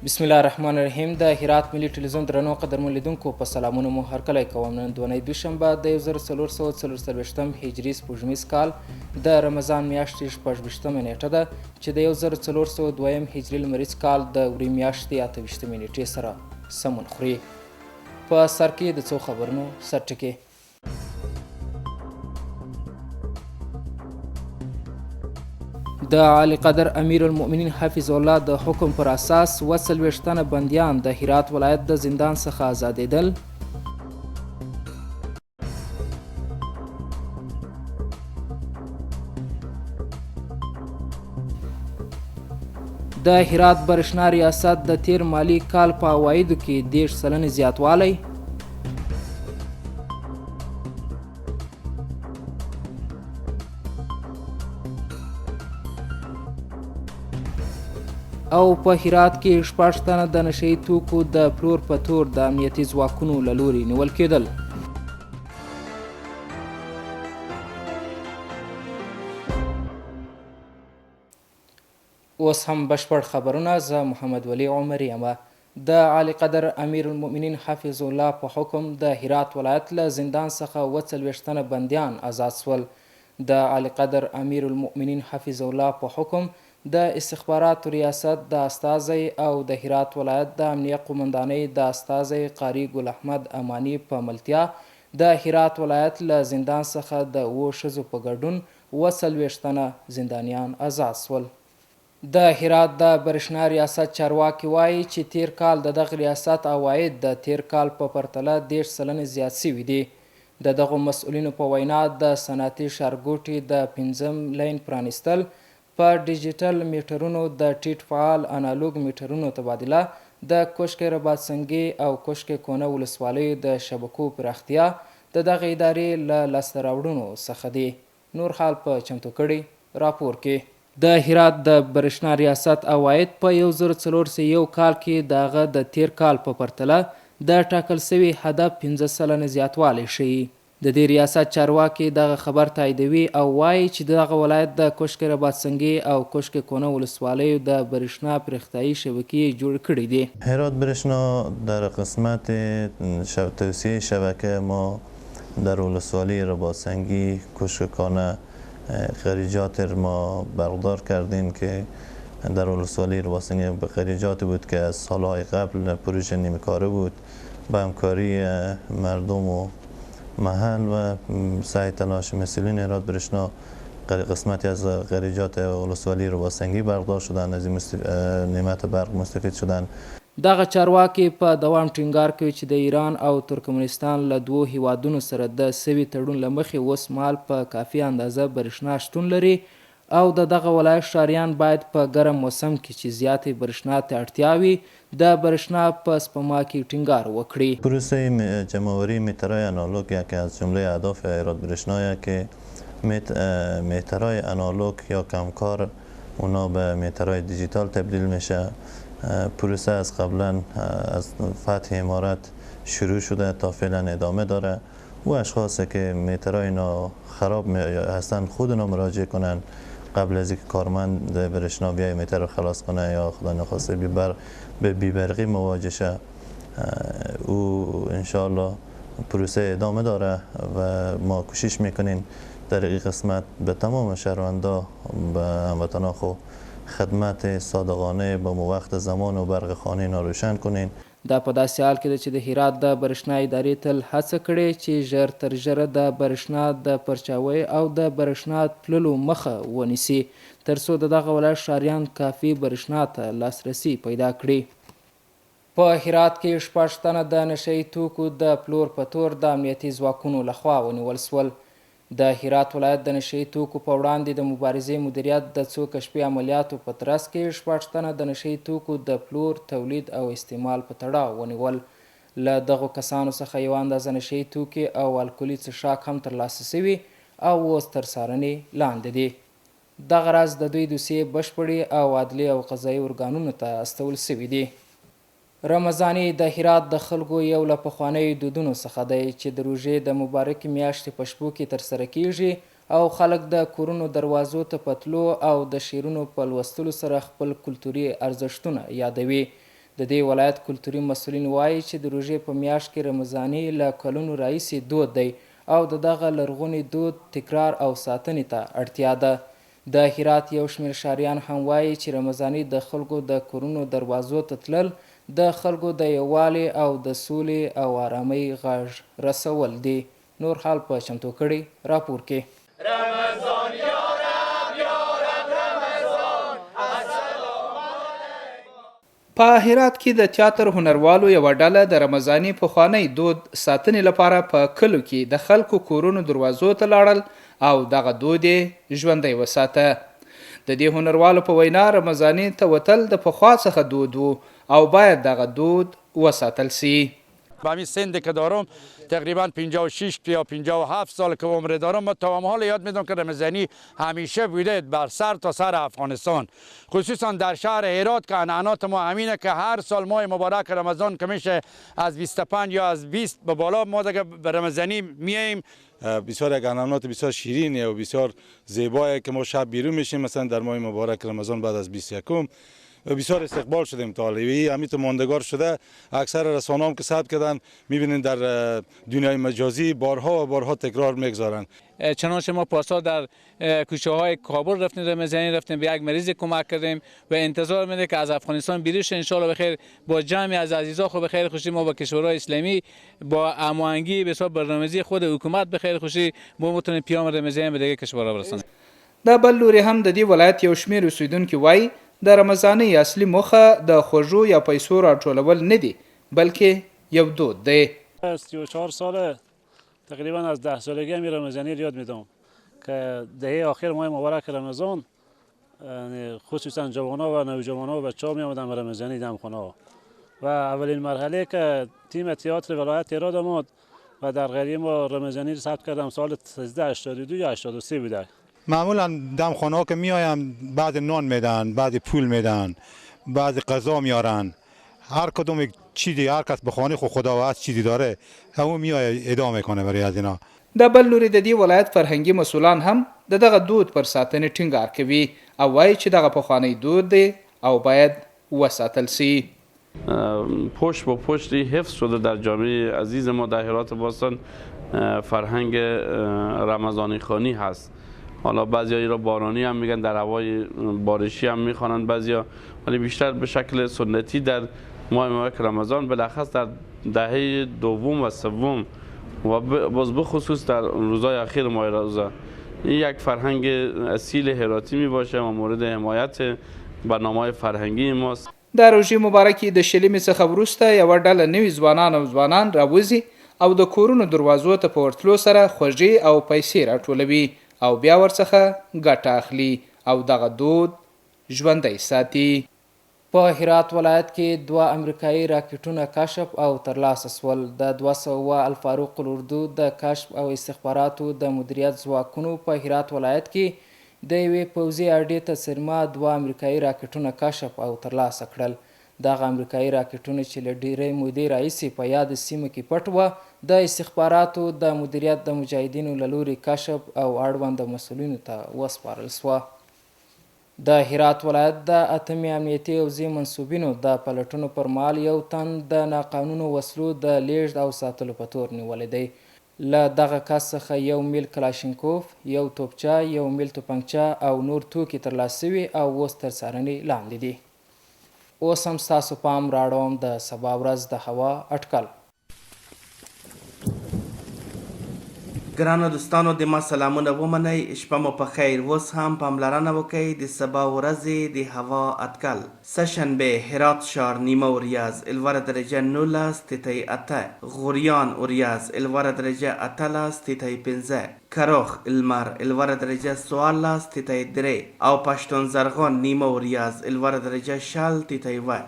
بسم الله الرحمن الرحیم. د هرات ملي ټلویزیون درنو قدرمن لیدونکو په سلامونه مو هرکلی کوم. نن دونۍ دوشنبه د 1444 هجري سپوږمیز کال د رمضان میاشتې 26مه نیټه ده چې د 1402 هجري لمریز کال د وری میاشتې 28مې نیټې سره سمون خوري. په سر کې د څو خبرونو سرټکي. د عالی قدر امیر المؤمنین حفظ الله د حکم پر اساس 40 تنه بندیان د هرات ولایت د زندان څخه آزادېدل. د هرات برېښنا ریاست د تیر مالی کال په عوایدو کې 10% زیاتوالی. او په هرات کې 6 تنه د نشه یي توکو د پلور په تور د امنیتي ځواکونو له لوري نیول کېدل. اوس هم بشپړ خبرونه. زه محمد ولی عمري یم. د عالی قدر امیر المؤمنین حفظ الله په حکم د هرات ولایت له زندان څخه 40 تنه بندیان آزاد شول. د عالی قدر امیر المؤمنین حفظ الله په حکم د استخباراتو ریاست د استازی او د هرات ولایت د امنیه قومندانۍ د استازی قاري ګل احمد اماني په ملتیا د هرات ولایت له زندان څخه د 7 ښځو په ګډون 40 تنه زندانیان آزاد شول. د هرات د برېښنا ریاست چارواکي وایي چې تیر کال د دغه ریاست عواید د تیر کال په پرتله 10% زیات شوي دي. د دغو مسؤلینو په وینا د صنعتي ښارګوټي د 5م لین پرانیستل، په ډیجیټل میټرونو د ټیټ فعال انالوګ میټرونو تبادله، د کوشک رباطسنګي او کوشک کونه ولسوالیو د شبکو پراختیا د دغه ادارې له لاسته راوړنو څخه دي. نور حال په چمتو کړي راپور کې. د هرات د برېښنا ریاست عواید په 1401 کال کې د هغه د تیر کال په پرتله د ټاکل شوي هدف 15% زیاتوالی ښیي. د دې ریاست چارواکي دغه خبر تاییدوي او وایي چې دغه ولایت د کوشک رباطسنګي او کوشک کونه ولسوالیو د برېښنا پراختیایي شبکې جوړ کړي دي. هرات برېښنا در قسمت توسعه شبکه ما در ولسوالی رباطسنگی کوشکانه خریجات ما برقرار کردیم که در ولسوالی رباطسنگی خریجاتی بود که از سالهای قبل پروژه نیمه‌کاره بود. با همکاری مردم و محل و سعی تلاش مسئولین هرات برېښنا قسمتی از خریجات ولسوالی رباطسنگی برقرار شدن، از این نعمت برق مستفید شدن. دغه چارواکي په دوام ټینګار کوي چې د ایران او ترکمنستان له 2 هیوادونو سره د سوي تړون له مخې اوس مهال په کافي اندازه برېښنا شتون لري او د دغه ولایت ښاریان باید په ګرم موسم کې چې زیاتې برېښنا ته اړتیا وي د برېښنا په سپما کې ټینګار وکړي. پروسه جمع‌آوری میترهای آنالوگ یکی از جمله اهداف هرات برېښنا که میترهای آنالوگ یا کمکار اونا به میترهای دیجیتال تبدیل میشه. پروسه از قبلا از فتح امارت شروع شده تا فعلا ادامه داره. و اشخاصی که میترهای اینا خراب هستن خود اونا مراجعه کنن قبل از اینکه کارمند برېښنا بیای میتر رو خلاص کنه یا خدا نخواسته به بیبرقی مواجه شه. او انشاءالله پروسه ادامه داره و ما کوشش میکنیم در این قسمت به تمام شهروندا به هموطنا خو خدمت صادقانه با وقت زمان و برق خانه اینا روشن کنین. دا په داسې حال کې ده چې د هرات د برېښنا ادارې تل هڅه کړې چې ژر تر ژره د برېښنا د پرچاوۍ او د برېښنا تللو مخه ونیسي تر څو د دغه ولایت ښاریان کافي برېښنا ته لاسرسي پیدا کړي. په هرات کې 6 تنه د نشه یي توکو د پلور په تور د امنیتي ځواکونو لخوا ونیول شول. د هرات ولایت د نشه یي توکو په وړاندې د مبارزې مدیریت د څو کشفي عملیاتو په ترڅ کې 6 تنه د نشه یي توکو د پلور، تولید او استعمال په تړاو ونیول. له دغو کسانو څخه یو اندازه نشه یي توکي او الکولي څښاک هم ترلاسه شوي او اوس تر څارنې لاندې دي. دغه راز د دوی دوسیې بشپړې او عدلي او قضایي ارګانونو ته استول شوي دي. رمضاني د هرات د خلکو یو له پخوانیو دودونو څخه دی چې د روژې د مبارکې میاشتې په شپو کې ترسره کیږي او خلک د کورونو دروازو ته په تلو او د شعرونو په لوستلو سره خپل کلتوري ارزښتونه یادوي. د دې ولایت کلتوري مسؤلین وایي چې د روژې په میاشت کې رمضاني له کلونو راهیسې دود دی او د دغه لرغوني دود تکرار او ساتنې ته اړتیا ده. د هرات یو شمېر ښاریان هم وایي چې رمضاني د خلکو د کورونو دروازو ته تلل د خلکو د یووالي او د سولې او آرامۍ غږ رسول دي. نور حال په چمتو کړي راپور کې. رمضان یا رب یا رب رمضان السلام علیکم. په هرات کې د تیاتر هنروالو یوه ډله د رمضاني پخوانی دود ساتنې لپاره په کلو کې د خلکو کورونو دروازو ته لاړل او دغه دود یې ژوندی وساته. د دې هنروالو په وینا رمضاني ته وتل د پخوا څخه دود و او باید دغه دود وساتل سی. با همین سنده که دارم تقریبا 56 یا 57 سال که عمر دارم، تا حال یاد میدونم که رمضانی همیشه بوده بر سر تا سر افغانستان، خصوصا در شهر هرات که عنعنات ما همینه که هر سال ماه مبارک رمضان که میشه از 25 یا از 20 به بالا ما دیگه به رمضانی میاییم. بسیار یک عنعنات بسیار شیرینه و بسیار زیبایه که ما شب بیرون میشیم مثلا در ماه مبارک رمضان بعد از 21 بسیار استقبال شدیم. طالبی همیت ماندگار شده. اکثر رسانه‌ها که ثبت کردن میبینین در دنیای مجازی بارها و بارها تکرار میگذارن. چنانچه ما پارسال در کوچه های کابل رفتیم، رمضانی رفتیم، به یک مریض کمک کردیم و انتظار میده که از افغانستان بیرش ان شاء الله بخیر با جمع از عزیزا خود بخیر خوشی ما با کشورهای اسلامی با هماهنگی به حساب برنامه‌ریزی خود حکومت بخیر خوشی ما میتونیم پیام رمضانی به دیگه کشورها برسونیم. د بل لوري هم د دې ولایت یو شمېر اوسیدونکي وایي د رمضانۍ اصلي موخه د خوږو یا پیسو راټولول نه دي بلکې یو دود دی. 34 ساله تقریبا از 10 سالگی هم رمضانی رو یاد میدم که دهه آخر ماه مبارک رمضان خصوصا جوان‌ها و نوجوان‌ها و بچه‌ها می آمدن به رمضانی دمخانه و اولین مرحله که تیم تئاتر ولایت هرات آمد و در قریه ما رمضانی رو ثبت کردم سال 1382 یا 83 بوده. معمولا دمخانه ها که میایم بعد نان میدن، بعد پول میدن، بعد غذا میارن، هر کدوم یک چیزی هر کس به خانه خدا و از چیزی داره همون میای ادامه کنه برای از اینا. د بل لوري د دې ولایت فرهنګي مسؤلان هم دغه دود پر ساتنې ټینګار کوي او وایي چې دغه پخوانی دود دی او باید وساتل سی. پشت با پشتی حفظ شده در جامعه عزیز ما در هرات باستان فرهنگ رمضانی خوانی هست. حالا بعضیا این را بارانی هم میگن، در هوای بارشی هم میخوانند بعضیا، ولی بیشتر به شکل سنتی در ماه مبارک رمضان بالاخص در دهه دوم و سوم و باز بخصوص در روزهای اخیر ماه رمضان این یک فرهنگ اصیل هراتی می باشه و مورد حمایت برنامه‌های فرهنگی ماست. د روژې مبارکې د شلمې څخه وروسته یوه ډله نوي ځوانان راوځي او د کورونو دروازو ته په ورتلو سره خوږې او پیسې راټولوي او بیا ورڅخه ګټه اخلي او دغه دود ژوندی ساتي. په هرات ولایت کې 2 امریکایي راکټونه کشف او ترلاسه سول. د 200 الفاروق الاردو د کشف او استخباراتو د مدیریت ځواکونو په هرات ولایت کې د یوې پوځي اډې ته څرمه 2 امریکایي راکټونه کشف او ترلاسه کړل. دغه امریکایي راکټونه چې له ډیرې مودې راهیسې په یاد سیمه کې پټ وه د استخباراتو د مدیریت د مجاهدینو له لوري کشف او اړونده مسؤلینو ته وسپارل سوه. د هرات ولایت د 8 امنیتي حوزې منصوبینو د پلټنو پر مهال یو تن د ناقانونه وسلو د لیږد او ساتلو په تور نیولی دی. له دغه کس څخه 1 میل کلاشینکوف، 1 توپچه، 1 میل توپنچه او نور توکي ترلاسه شوي او اوس تر څارنې لاندې دي. اوس هم ستاسو پام راړوم د سبا ورځ د هوا اټکل. ګرانو دوستانو د ما سلامونه ومنئ، شپه مو په خیر. اوس هم پاملرنه وکئ د سبا ورځې د هوا اټکل. سهشنبه هرات ښار نیمه وریځ الوره درجه 19 تیتۍ 8، غوریان وریځ الوره درجه 18 تیتۍ 15، کروخ لمر الوره درجه 14 تیتۍ 3 او پښتون زرغون نیمه وریځ الوره درجه 0 تیتۍ 1.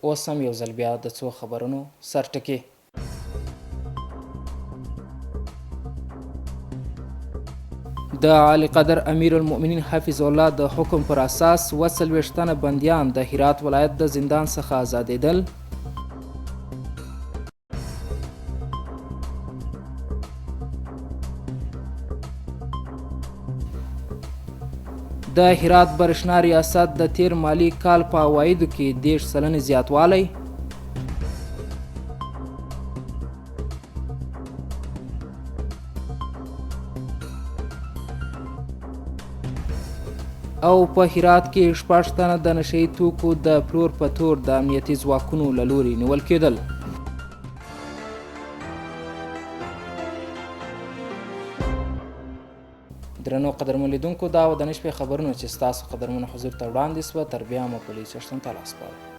اوس هم یو ځل بیا د څو خبرونو سرټکي. د عالی قدر امیر المؤمنین حفظ الله د حکم پر اساس 40 تنه بندیان د هرات ولایت د زندان څخه آزادېدل. د هرات برېښنا ریاست د تیر مالی کال په عوایدو کې 10% زیاتوالی. او په هرات کې 6 تنه د نشه یي توکو د پلور په تور د امنیتي ځواکونو له لوري نیول کېدل. درنو قدرمن لیدونکو دا و د نن شپې خبرونه چې ستاسو قدرمنو حضور ته وړاندې سوه. تر بیا مو پولیس شتون ته لاس سپارو.